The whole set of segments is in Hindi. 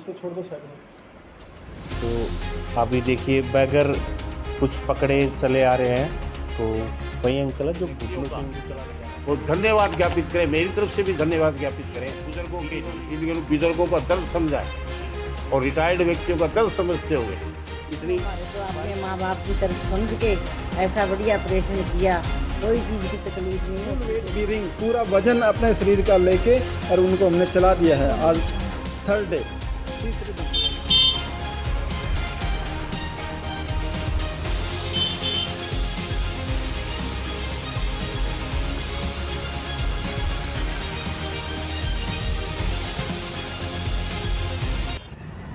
उसको छोड़ दो साइड में। तो अभी देखिए बैगर कुछ पकड़े चले आ रहे हैं, तो वही अंकल है जो घुटनों से उनको चला रहे हैं। और धन्यवाद ज्ञापित करें, मेरी तरफ से भी धन्यवाद ज्ञापित करें बुजुर्गों के, इन बुजुर्गों का दर्द समझाए और रिटायर्ड व्यक्तियों का दर्द समझते हुए इतनी तो अपने माँ बाप की तरफ समझ के ऐसा बढ़िया ऑपरेशन किया, कोई चीज़ की तकलीफ नहीं है। वेट बीरिंग पूरा वजन अपने शरीर का लेके और उनको हमने चला दिया है। आज थर्ड डे, तीसरे दिन।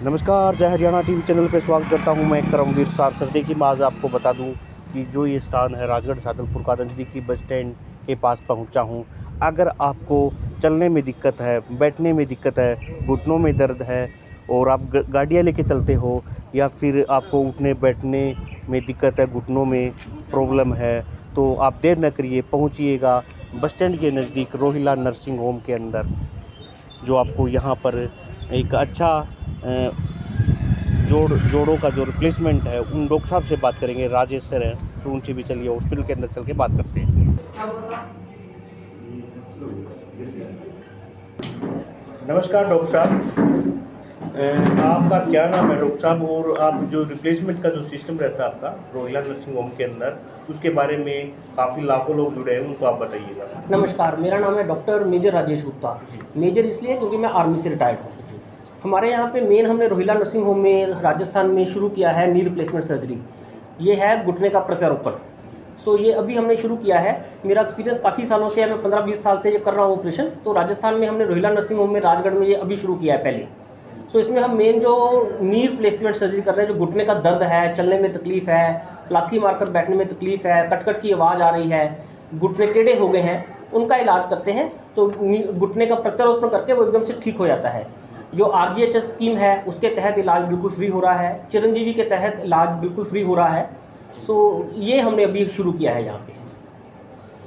नमस्कार, जय हरियाणा टीवी चैनल पे स्वागत करता हूं मैं करमवीर सर। देखिए मैं आज आपको बता दूं कि जो ये स्थान है राजगढ़ सादलपुर का नज़दीकी बस स्टैंड के पास पहुंचा हूं। अगर आपको चलने में दिक्कत है, बैठने में दिक्कत है, घुटनों में दर्द है और आप गाड़ियाँ लेके चलते हो, या फिर आपको उठने बैठने में दिक्कत है, घुटनों में प्रॉब्लम है, तो आप देर न करिए, पहुँचिएगा बस स्टैंड के नज़दीक रोहिला नर्सिंग होम के अंदर, जो आपको यहाँ पर एक अच्छा जोड़ों का जो रिप्लेसमेंट है, उन डॉक्टर साहब से बात करेंगे। राजेश सर हैं, तो उनसे भी चलिए हॉस्पिटल के अंदर चल के बात करते हैं। नमस्कार डॉक्टर साहब, आपका क्या नाम है डॉक्टर साहब, और आप जो रिप्लेसमेंट का जो सिस्टम रहता है आपका रोहिला नर्सिंग होम के अंदर, उसके बारे में काफ़ी लाखों लोग जुड़े हैं, उनको आप बताइएगा। नमस्कार, मेरा नाम है doctor major Rajesh Gupta. Major इसलिए क्योंकि मैं आर्मी से रिटायर्ड हूँ। हमारे यहाँ पे मेन हमने रोहिला नर्सिंग होम में राजस्थान में शुरू किया है नी रिप्लेसमेंट सर्जरी। ये है घुटने का प्रत्यारोपण। सो ये अभी हमने शुरू किया है। मेरा एक्सपीरियंस काफ़ी सालों से है, मैं 15-20 साल से ये कर रहा हूँ ऑपरेशन। तो राजस्थान में हमने रोहिला नर्सिंग होम में राजगढ़ में ये अभी शुरू किया है पहले। सो इसमें हम मेन जो नी रिप्लेसमेंट सर्जरी कर रहे हैं, जो घुटने का दर्द है, चलने में तकलीफ़ है, लाथी मारकर बैठने में तकलीफ़ है, कट की आवाज़ आ रही है, घुटने टेढ़े हो गए हैं, उनका इलाज करते हैं। तो घुटने का प्रत्यारोपण करके वो एकदम से ठीक हो जाता है। जो RGHS स्कीम है उसके तहत इलाज बिल्कुल फ्री हो रहा है, चिरंजीवी के तहत इलाज बिल्कुल फ्री हो रहा है। सो ये हमने अभी शुरू किया है यहाँ पे।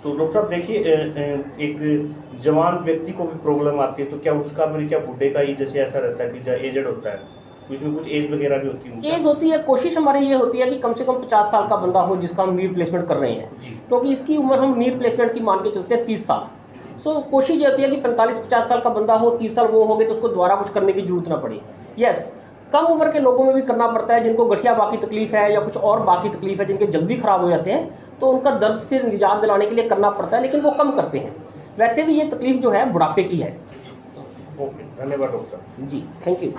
तो डॉक्टर साहब देखिए, एक जवान व्यक्ति को भी प्रॉब्लम आती है, तो क्या उसका मेरे क्या बुढ़े का ही जैसे ऐसा रहता है कि जो एजेड होता है, इसमें कुछ एज वगैरह भी होती है? एज होती है, कोशिश हमारी ये होती है कि कम से कम 50 साल का बंदा हो जिसका हम नी रिप्लेसमेंट कर रहे हैं, क्योंकि इसकी उम्र हम नी रिप्लेसमेंट की मान के चलते हैं 30 साल। सो कोशिश ये होती है कि 45-50 साल का बंदा हो, 30 साल वो हो गए तो उसको दोबारा कुछ करने की जरूरत ना पड़े। यस, कम उम्र के लोगों में भी करना पड़ता है, जिनको गठिया बाकी तकलीफ है या कुछ और बाकी तकलीफ है, जिनके जल्दी ख़राब हो जाते हैं, तो उनका दर्द से निजात दिलाने के लिए करना पड़ता है, लेकिन वो कम करते हैं। वैसे भी ये तकलीफ जो है बुढ़ापे की है। ओके, धन्यवाद डॉक्टर साहब जी, थैंक यू।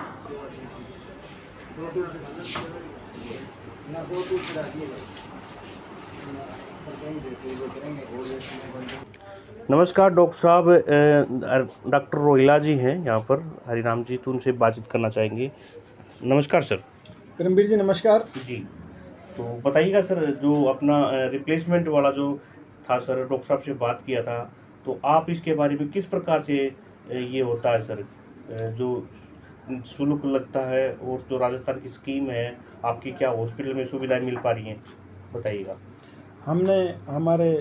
नमस्कार डॉक्टर साहब, डॉक्टर रोहिला जी हैं यहाँ पर, हरिराम जी, तो उनसे बातचीत करना चाहेंगे। नमस्कार सर। करमवीर जी नमस्कार जी, तो बताइएगा सर, जो अपना रिप्लेसमेंट वाला जो था सर, डॉक्टर साहब से बात किया था, तो आप इसके बारे में किस प्रकार से ये होता है सर, जो शुल्क लगता है, और जो राजस्थान की स्कीम है आपकी, क्या हॉस्पिटल में सुविधाएं मिल पा रही हैं, बताइएगा। हमने हमारे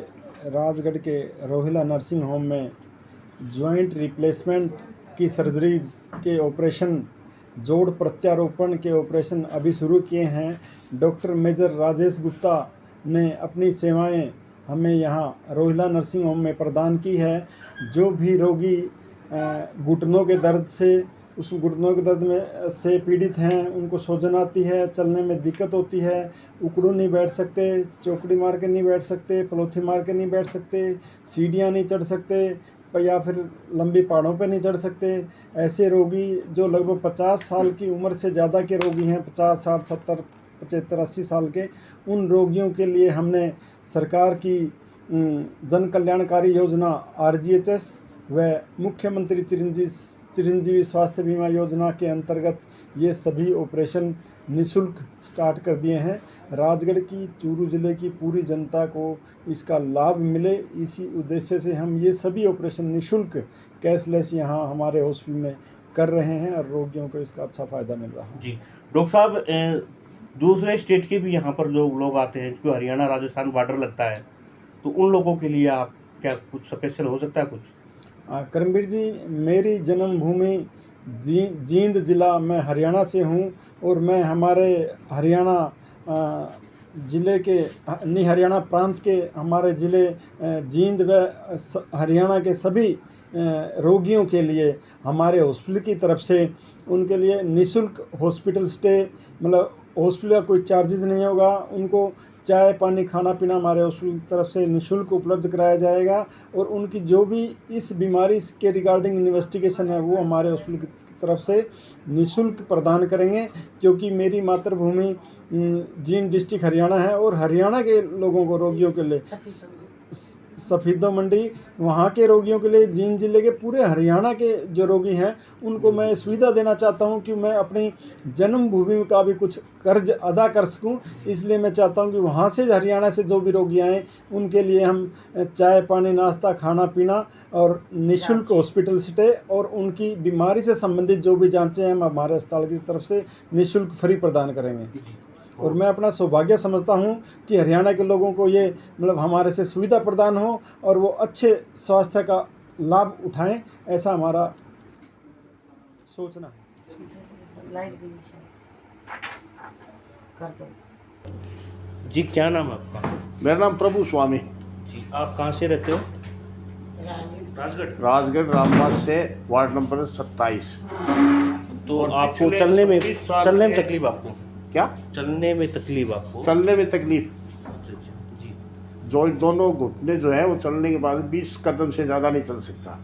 राजगढ़ के रोहिला नर्सिंग होम में जॉइंट रिप्लेसमेंट की सर्जरीज के ऑपरेशन, जोड़ प्रत्यारोपण के ऑपरेशन अभी शुरू किए हैं। डॉक्टर मेजर राजेश गुप्ता ने अपनी सेवाएं हमें यहाँ रोहिला नर्सिंग होम में प्रदान की है। जो भी रोगी घुटनों के दर्द से, उस घुटनों के दर्द में से पीड़ित हैं, उनको सूजन आती है, चलने में दिक्कत होती है, उकड़ू नहीं बैठ सकते, चौकड़ी मार के नहीं बैठ सकते, पलोथी मार के नहीं बैठ सकते, सीढ़ियाँ नहीं चढ़ सकते, या फिर लंबी पहाड़ों पे नहीं चढ़ सकते, ऐसे रोगी जो लगभग 50 साल की उम्र से ज़्यादा के रोगी हैं, 50, 60, 70, 75, 80 साल के, उन रोगियों के लिए हमने सरकार की जन कल्याणकारी योजना RGHS व मुख्यमंत्री चिरंजीवी स्वास्थ्य बीमा योजना के अंतर्गत ये सभी ऑपरेशन निःशुल्क स्टार्ट कर दिए हैं। राजगढ़ की, चूरू ज़िले की पूरी जनता को इसका लाभ मिले, इसी उद्देश्य से हम ये सभी ऑपरेशन निःशुल्क कैशलेस यहाँ हमारे हॉस्पिटल में कर रहे हैं और रोगियों को इसका अच्छा फ़ायदा मिल रहा है। जी डॉक्टर साहब, दूसरे स्टेट के भी यहाँ पर जो लोग आते हैं, जो हरियाणा राजस्थान बॉर्डर लगता है, तो उन लोगों के लिए आप क्या कुछ स्पेशल हो सकता है कुछ? करमवीर जी, मेरी जन्मभूमि जींद ज़िला, मैं हरियाणा से हूँ और मैं हमारे हरियाणा ज़िले के नहीं हरियाणा प्रांत के हमारे ज़िले जींद व हरियाणा के सभी रोगियों के लिए हमारे हॉस्पिटल की तरफ से उनके लिए निःशुल्क हॉस्पिटल स्टे, मतलब हॉस्पिटल का कोई चार्जेस नहीं होगा, उनको चाय पानी खाना पीना हमारे हॉस्पिटल की तरफ से निःशुल्क उपलब्ध कराया जाएगा और उनकी जो भी इस बीमारी के रिगार्डिंग इन्वेस्टिगेशन है वो हमारे हॉस्पिटल की तरफ से निःशुल्क प्रदान करेंगे, क्योंकि मेरी मातृभूमि जींद डिस्ट्रिक्ट हरियाणा है और हरियाणा के लोगों को रोगियों के लिए सफीदो मंडी वहाँ के रोगियों के लिए जींद जिले के पूरे हरियाणा के जो रोगी हैं उनको मैं सुविधा देना चाहता हूँ कि मैं अपनी जन्मभूमि का भी कुछ कर्ज अदा कर सकूँ। इसलिए मैं चाहता हूँ कि वहाँ से हरियाणा से जो भी रोगी आएँ उनके लिए हम चाय पानी नाश्ता खाना पीना और निःशुल्क हॉस्पिटल स्टे और उनकी बीमारी से संबंधित जो भी जाँचें हम हमारे अस्पताल की तरफ से निःशुल्क फ्री प्रदान करेंगे। और मैं अपना सौभाग्य समझता हूं कि हरियाणा के लोगों को ये मतलब हमारे से सुविधा प्रदान हो और वो अच्छे स्वास्थ्य का लाभ उठाएं, ऐसा हमारा सोचना है। लाइट की कर दो। जी क्या नाम है आपका? मेरा नाम प्रभु स्वामी, जी आप कहाँ से रहते हो? राजगढ़। राजगढ़ रामबाग से, वार्ड नंबर 27। तो और आपको पिछले चलने में 26 साल से- तकलीफ आपको? क्या चलने में तकलीफ आपको? चलने में तकलीफ? अच्छा, अच्छा, जी जो दोनों घुटने जो है वो चलने के बाद 20 कदम से ज़्यादा नहीं चल सकता,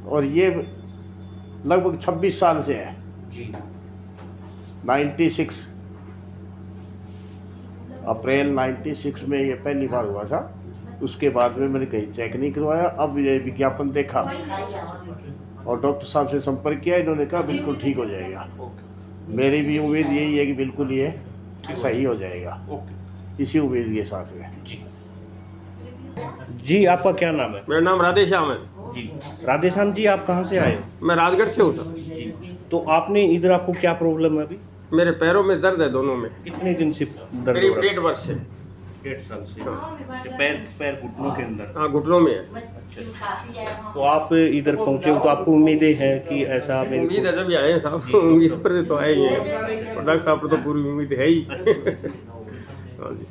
और ये लगभग 26 साल से है। जी 96 अप्रैल 96 में ये पहली बार हुआ था। उसके बाद में मैंने कहीं चेक नहीं करवाया। अब ये विज्ञापन देखा और डॉक्टर साहब से संपर्क किया, इन्होंने कहा बिल्कुल ठीक हो जाएगा। मेरी भी उम्मीद यही है कि बिल्कुल ये सही हो जाएगा, इसी उम्मीद के साथ में। जी जी आपका क्या नाम है? मेरा नाम राधे श्याम है। जी राधेश्याम जी, आप कहाँ से आए हो? मैं राजगढ़ से हूँ सर। जी तो आपने इधर, आपको क्या प्रॉब्लम है अभी? मेरे पैरों में दर्द है, दोनों में, कितने दिन से दर्द हो करीब रहा है? 1.5 वर्ष से। 1.5 साल से पैर घुटनों के अंदर? हाँ, घुटनों में है। अच्छा, तो आप इधर पहुँचे हो तो आपको उम्मीदें हैं कि ऐसा उम्मीद है जब आए हैं साहब, उम्मीद पर तो आए ही हैं, और डॉक्टर साहब पर तो पूरी उम्मीद है ही। हाँ जी।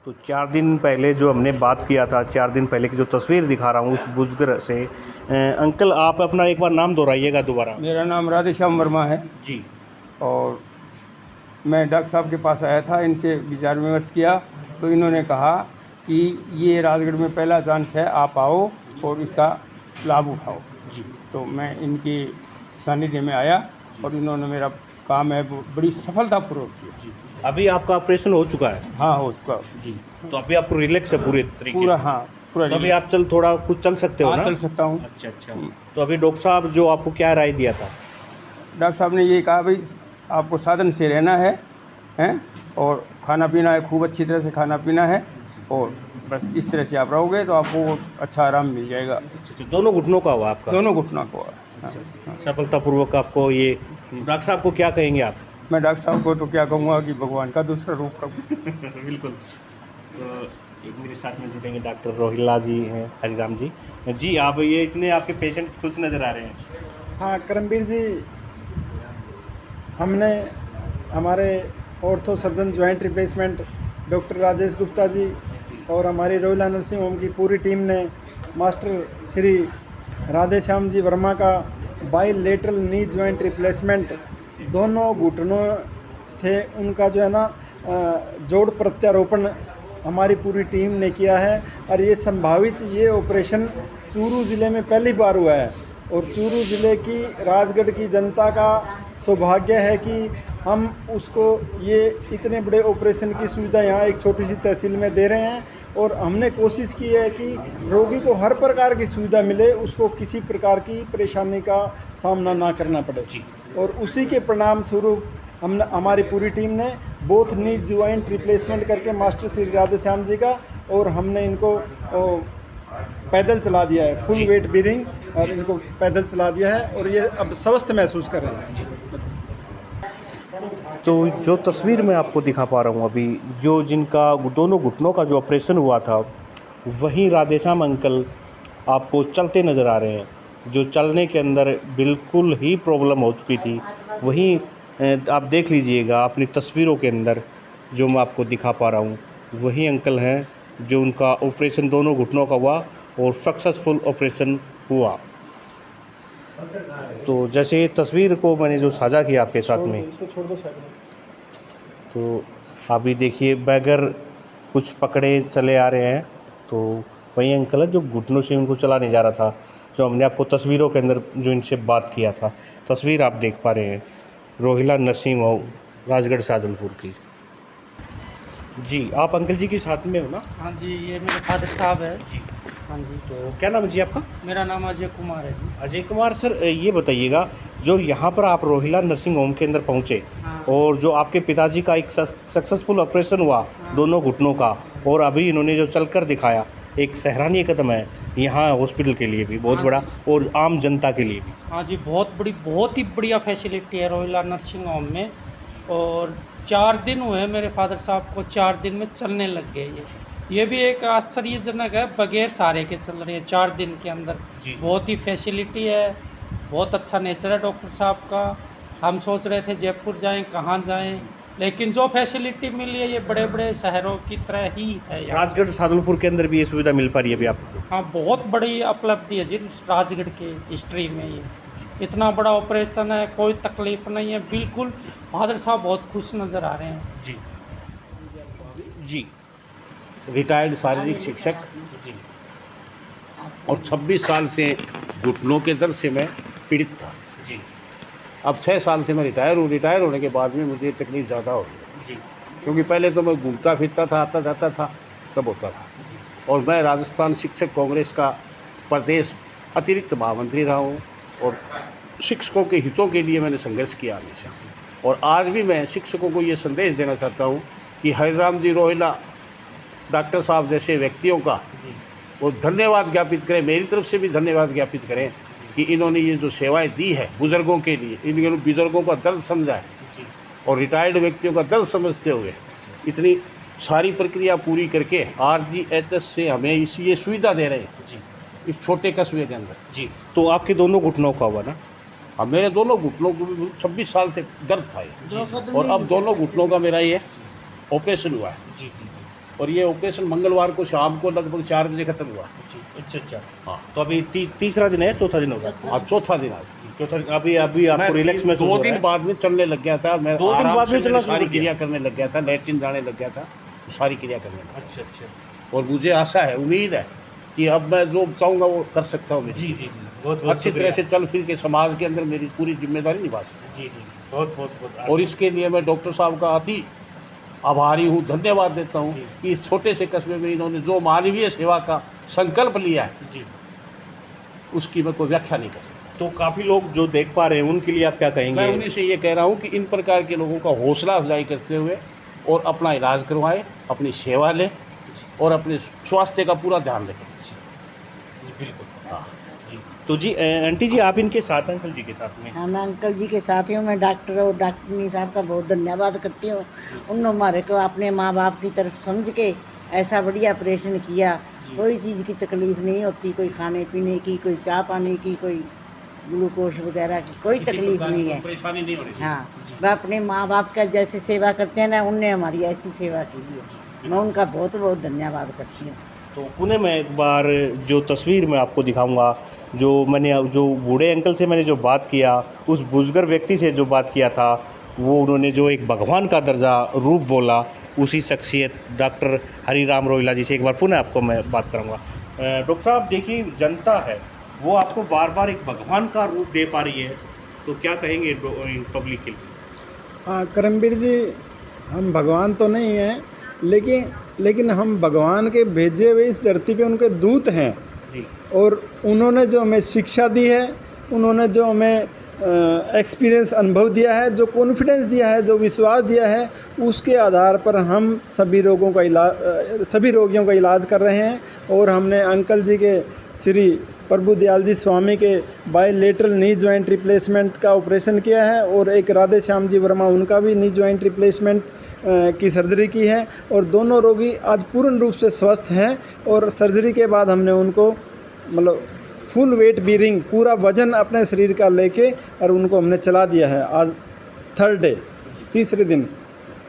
तो 4 दिन पहले जो हमने बात किया था, 4 दिन पहले की जो तस्वीर दिखा रहा हूँ उस बुजुर्ग से, अंकल आप अपना एक बार नाम दोहराइएगा दोबारा। मेरा नाम राधे श्याम वर्मा है जी और मैं डॉक्टर साहब के पास आया था, इनसे विचार विमर्श किया तो इन्होंने कहा कि ये राजगढ़ में पहला चांस है, आप आओ और इसका लाभ उठाओ। जी तो मैं इनके सानिध्य में आया और इन्होंने मेरा काम है वो बड़ी सफलतापूर्वक किया। जी अभी आपका ऑपरेशन हो चुका है? हाँ, हो चुका। जी तो अभी आपको रिलैक्स है पूरे तरीके पूरा, से? हाँ पूरा। तो अभी आप थोड़ा कुछ चल सकते हो हाँ, ना? चल सकता हूँ। अच्छा अच्छा। तो अभी डॉक्टर साहब जो आपको क्या राय दिया था? डॉक्टर साहब ने ये कहा भाई आपको साधन से रहना है, हैं, और खाना पीना है, खूब अच्छी तरह से खाना पीना है, और बस इस तरह से आप रहोगे तो आपको अच्छा आराम मिल जाएगा। अच्छा, दोनों घुटनों का हुआ आपका? दोनों घुटनों को। हाँ, हाँ। सफलतापूर्वक आपको ये, डॉक्टर साहब को क्या कहेंगे आप? मैं डॉक्टर साहब को तो क्या कहूँगा कि भगवान का दूसरा रूप का। बिल्कुल। तो एक मेरे साथ में जुड़ेंगे डॉक्टर रोहिला जी हैं, हरिराम जी। जी आप ये इतने आपके पेशेंट खुश नज़र आ रहे हैं। हाँ करमवीर जी, हमने हमारे ortho surgeon joint replacement doctor Rajesh Gupta ji और हमारी रोहिला नर्सिंग होम की पूरी टीम ने मास्टर श्री राधेश्याम जी वर्मा का बाईलेटरल नी जॉइंट रिप्लेसमेंट, दोनों घुटनों थे उनका जो है ना जोड़ प्रत्यारोपण हमारी पूरी टीम ने किया है। और ये संभावित ये ऑपरेशन चूरू ज़िले में पहली बार हुआ है और चूरू ज़िले की राजगढ़ की जनता का सौभाग्य है कि हम उसको ये इतने बड़े ऑपरेशन की सुविधा यहाँ एक छोटी सी तहसील में दे रहे हैं। और हमने कोशिश की है कि रोगी को हर प्रकार की सुविधा मिले, उसको किसी प्रकार की परेशानी का सामना ना करना पड़े। और उसी के परिणाम स्वरूप हमने, हमारी पूरी टीम ने बोथ नी जॉइंट रिप्लेसमेंट करके मास्टर श्री राधेश्याम जी का, और हमने इनको पैदल चला दिया है, फुल वेट बेयरिंग, और इनको पैदल चला दिया है और ये अब स्वस्थ महसूस कर रहे हैं। तो जो तस्वीर मैं आपको दिखा पा रहा हूँ अभी, जो जिनका दोनों घुटनों का जो ऑपरेशन हुआ था, वहीं राधेश्याम अंकल आपको चलते नज़र आ रहे हैं। जो चलने के अंदर बिल्कुल ही प्रॉब्लम हो चुकी थी, वहीं आप देख लीजिएगा अपनी तस्वीरों के अंदर जो मैं आपको दिखा पा रहा हूँ, वही अंकल हैं जो उनका ऑपरेशन दोनों घुटनों का हुआ और सक्सेसफुल ऑपरेशन हुआ। तो जैसे तस्वीर को मैंने जो साझा किया आपके साथ में, तो अभी देखिए बगैर कुछ पकड़े चले आ रहे हैं। तो वही अंकल है जो घुटनों से उनको चला नहीं जा रहा था, जो हमने आपको तस्वीरों के अंदर जो इनसे बात किया था। तस्वीर आप देख पा रहे हैं रोहिला नर्सिंग होम राजगढ़ सादलपुर की। जी, आप अंकल जी के साथ में हो ना? हाँ जी, ये मेरे फादर साहब है। हाँ जी। तो क्या नाम है जी आपका? मेरा नाम अजय कुमार है जी। अजय कुमार सर, ये बताइएगा जो यहाँ पर आप रोहिला नर्सिंग होम के अंदर पहुँचे, हाँ। और जो आपके पिताजी का एक सक्सेसफुल ऑपरेशन हुआ, हाँ। दोनों घुटनों का, और अभी इन्होंने जो चलकर दिखाया, एक सराहनीय कदम है यहाँ हॉस्पिटल के लिए भी बहुत हाँ। बड़ा, और आम जनता के लिए भी। हाँ जी, बहुत ही बढ़िया फैसिलिटी है रोहिला नर्सिंग होम में। और 4 दिन हुए मेरे फादर साहब को, 4 दिन में चलने लग गए। ये भी एक आश्चर्यजनक है, बगैर सहारे के चल रहे हैं 4 दिन के अंदर। बहुत ही फैसिलिटी है, बहुत अच्छा नेचर है डॉक्टर साहब का। हम सोच रहे थे जयपुर जाएं, कहाँ जाएं, लेकिन जो फैसिलिटी मिली है ये बड़े बड़े शहरों की तरह ही है। राजगढ़ सादलपुर के अंदर भी ये सुविधा मिल पा रही है अभी आपको? हाँ, बहुत बड़ी उपलब्धि है जी राजगढ़ के हिस्ट्री में। ये इतना बड़ा ऑपरेशन है, कोई तकलीफ नहीं है, बिल्कुल। फादर साहब बहुत खुश नज़र आ रहे हैं। जी जी। रिटायर्ड शारीरिक शिक्षक जी। और 26 साल से घुटनों के दर्द से मैं पीड़ित था। जी अब 6 साल से मैं रिटायर हूँ। रिटायर होने के बाद में मुझे तकलीफ ज़्यादा हो गई, जी। क्योंकि पहले तो मैं घूमता फिरता था, आता जाता था, तब होता था। और मैं राजस्थान शिक्षक कांग्रेस का प्रदेश अतिरिक्त महामंत्री रहा हूँ, और शिक्षकों के हितों के लिए मैंने संघर्ष किया हमेशा। और आज भी मैं शिक्षकों को ये संदेश देना चाहता हूँ कि हरिराम जी रोहिला डॉक्टर साहब जैसे व्यक्तियों का वो धन्यवाद ज्ञापित करें, मेरी तरफ से भी धन्यवाद ज्ञापित करें कि इन्होंने ये जो सेवाएं दी है बुज़ुर्गों के लिए, इन बुज़ुर्गों का दर्द समझा है, और रिटायर्ड व्यक्तियों का दर्द समझते हुए इतनी सारी प्रक्रिया पूरी करके RGHS से हमें ये सुविधा दे रहे हैं जी, इस छोटे कस्बे के अंदर। जी। तो आपके दोनों घुटनों का हुआ ना? अब मेरे दोनों घुटनों को भी 26 साल से दर्द था ये, और अब दोनों घुटनों का मेरा ये ऑपरेशन हुआ है। जी जी। और ये ऑपरेशन मंगलवार को शाम को लगभग 4 बजे खत्म हुआ। अच्छा अच्छा। हाँ, तो अभी तीसरा दिन है, चौथा दिन होगा? आज चौथा दिन आज। चौथा दिन। अभी आपको रिलैक्स महसूस हो 2 रहा दिन है? बाद में चलने लग गया था मैं, 2 दिन आराम बाद में से चलना सारी शुरू किया? क्रिया करने लग गया था, लैट्रिन जाने लग गया था, सारी क्रिया करने लग गया। अच्छा अच्छा। और मुझे आशा है, उम्मीद है कि अब मैं जो चाहूँगा वो कर सकता हूँ। जी जी जी, बहुत बहुत अच्छी तरह से चल फिर के समाज के अंदर मेरी पूरी जिम्मेदारी निभा सकता जी जी, बहुत बहुत बहुत। हूँ। और इसके लिए मैं डॉक्टर साहब का अति आभारी हूँ, धन्यवाद देता हूँ जी। कि इस छोटे से कस्बे में इन्होंने जो मानवीय सेवा का संकल्प लिया है, जी, उसकी मैं कोई व्याख्या नहीं कर सकता। तो काफ़ी लोग जो देख पा रहे हैं उनके लिए आप क्या कहेंगे? मैं उन्हीं से ये कह रहा हूँ कि इन प्रकार के लोगों का हौसला अफजाई करते हुए और अपना इलाज करवाएं, अपनी सेवा लें और अपने स्वास्थ्य का पूरा ध्यान रखें। जी बिल्कुल। हाँ जी। तो जी आंटी जी, आप इनके साथ, अंकल जी के साथ में? हाँ, मैं अंकल जी के साथ ही हूँ। मैं डॉक्टर और डॉक्टरनी साहब का बहुत धन्यवाद करती हूँ। उन्होंने हमारे को अपने माँ बाप की तरफ समझ के ऐसा बढ़िया ऑपरेशन किया। कोई चीज़ की तकलीफ नहीं होती, कोई खाने पीने की, कोई चाय पानी की, कोई ग्लूकोज वगैरह की कोई तकलीफ नहीं है। परेशानी नहीं होनी चाहिए। हाँ, वह अपने माँ बाप का जैसे सेवा करते हैं ना, उनने हमारी ऐसी सेवा की है। मैं उनका बहुत बहुत धन्यवाद करती हूँ। तो पुणे में एक बार जो तस्वीर मैं आपको दिखाऊंगा, जो बूढ़े अंकल से मैंने जो बात किया, उस बुजुर्ग व्यक्ति से जो बात किया था, वो उन्होंने जो एक भगवान का दर्जा रूप बोला, उसी शख्सियत डॉक्टर हरिराम रोहिला जी से एक बार पुनः आपको मैं बात करूँगा। डॉक्टर साहब, देखिए जनता है वो आपको बार बार एक भगवान का रूप दे पा रही है, तो क्या कहेंगे पब्लिक के लिए? हाँ करमवीर जी, हम भगवान तो नहीं हैं, लेकिन हम भगवान के भेजे हुए इस धरती पे उनके दूत हैं जी। और उन्होंने जो हमें शिक्षा दी है, उन्होंने जो हमें एक्सपीरियंस अनुभव दिया है, जो कॉन्फिडेंस दिया है, जो विश्वास दिया है, उसके आधार पर हम सभी रोगियों का इलाज कर रहे हैं। और हमने अंकल जी के श्री प्रभु दयाल जी स्वामी के बायलेटरल नी जॉइंट रिप्लेसमेंट का ऑपरेशन किया है, और एक राधे श्याम जी वर्मा, उनका भी नी जॉइंट रिप्लेसमेंट की सर्जरी की है। और दोनों रोगी आज पूर्ण रूप से स्वस्थ हैं, और सर्जरी के बाद हमने उनको मतलब फुल वेट बीरिंग, पूरा वजन अपने शरीर का लेके और उनको हमने चला दिया है आज 3rd डे, तीसरे दिन,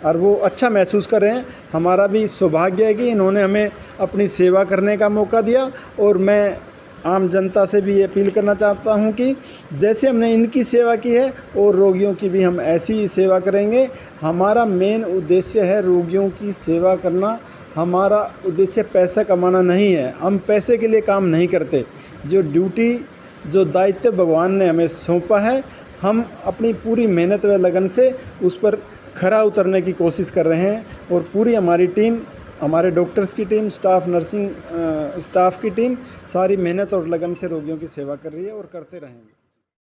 और वो अच्छा महसूस कर रहे हैं। हमारा भी सौभाग्य है कि इन्होंने हमें अपनी सेवा करने का मौका दिया, और मैं आम जनता से भी ये अपील करना चाहता हूँ कि जैसे हमने इनकी सेवा की है और रोगियों की भी हम ऐसी ही सेवा करेंगे। हमारा मेन उद्देश्य है रोगियों की सेवा करना, हमारा उद्देश्य पैसा कमाना नहीं है। हम पैसे के लिए काम नहीं करते। जो ड्यूटी, जो दायित्व भगवान ने हमें सौंपा है, हम अपनी पूरी मेहनत व लगन से उस पर खरा उतरने की कोशिश कर रहे हैं। और पूरी हमारी टीम, हमारे डॉक्टर्स की टीम, स्टाफ, नर्सिंग स्टाफ की टीम सारी मेहनत और लगन से रोगियों की सेवा कर रही है और करते रहेंगे।